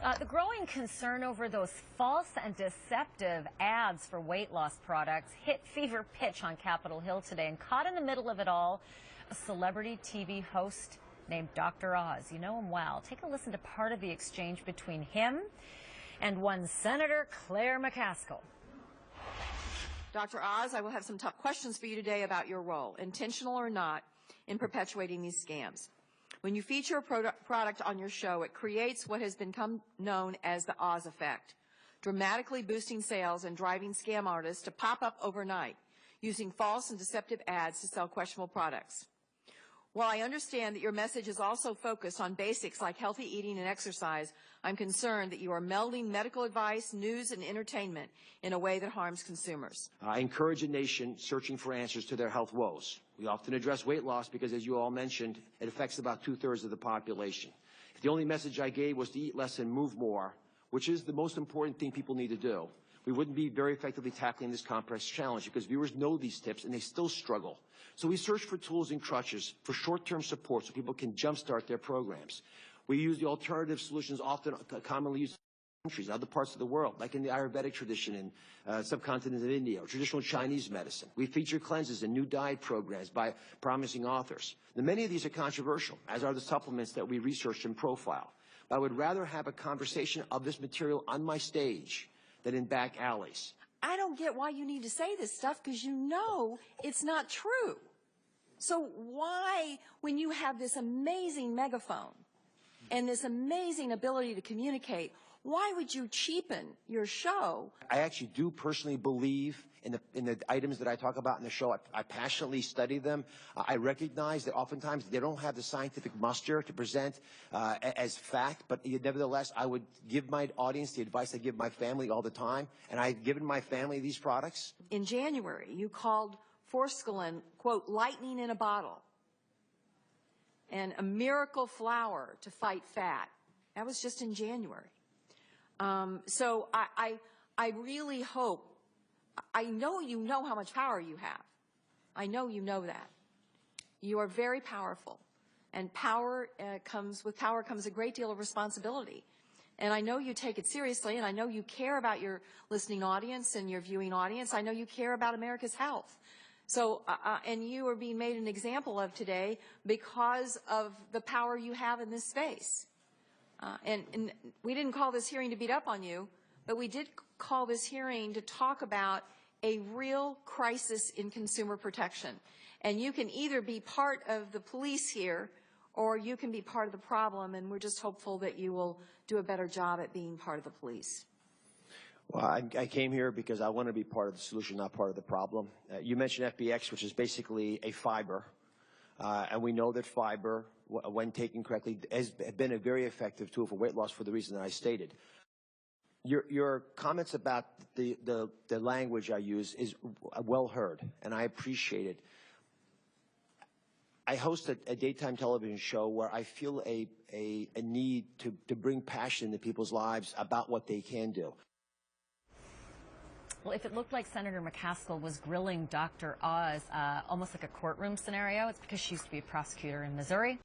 The growing concern over those false and deceptive ads for weight loss products hit fever pitch on Capitol Hill today, and caught in the middle of it all, a celebrity TV host named Dr. Oz. You know him well. Take a listen to part of the exchange between him and one Senator Claire McCaskill. Dr. Oz, I will have some tough questions for you today about your role, intentional or not, in perpetuating these scams. When you feature a product on your show, it creates what has become known as the Oz effect, dramatically boosting sales and driving scam artists to pop up overnight, using false and deceptive ads to sell questionable products. While I understand that your message is also focused on basics like healthy eating and exercise, I'm concerned that you are melding medical advice, news, and entertainment in a way that harms consumers. I encourage a nation searching for answers to their health woes. We often address weight loss because, as you all mentioned, it affects about 2/3 of the population. If the only message I gave was to eat less and move more, which is the most important thing people need to do, we wouldn't be very effectively tackling this complex challenge, because viewers know these tips and they still struggle. So we search for tools and crutches for short-term support so people can jumpstart their programs. We use the alternative solutions often commonly used in countries, other parts of the world, like in the Ayurvedic tradition in subcontinent of India, or traditional Chinese medicine. We feature cleanses and new diet programs by promising authors. Now, many of these are controversial, as are the supplements that we research and profile. But I would rather have a conversation of this material on my stage than in back alleys. I don't get why you need to say this stuff, because you know it's not true. So why, when you have this amazing megaphone and this amazing ability to communicate, why would you cheapen your show? I actually do personally believe in the items that I talk about in the show. I passionately study them. I recognize that oftentimes they don't have the scientific muster to present as fact, but nevertheless, I would give my audience the advice I give my family all the time, and I've given my family these products. In January, you called Forskolin, quote, lightning in a bottle, and a miracle flour to fight fat. That was just in January. So I really hope, I know you know how much power you have. I know you know that. You are very powerful, and with power comes a great deal of responsibility. And I know you take it seriously, and I know you care about your listening audience and your viewing audience. I know you care about America's health. So, and you are being made an example of today because of the power you have in this space. And we didn't call this hearing to beat up on you, but we did call this hearing to talk about a real crisis in consumer protection. And you can either be part of the police here, or you can be part of the problem, and we're just hopeful that you will do a better job at being part of the police. Well, I came here because I want to be part of the solution, not part of the problem. You mentioned FBX, which is basically a fiber. And we know that fiber, when taken correctly, has been a very effective tool for weight loss for the reason that I stated. Your comments about the language I use is well heard, and I appreciate it. I host a daytime television show where I feel a need to bring passion into people's lives about what they can do. Well, if it looked like Senator McCaskill was grilling Dr. Oz, almost like a courtroom scenario, it's because she used to be a prosecutor in Missouri.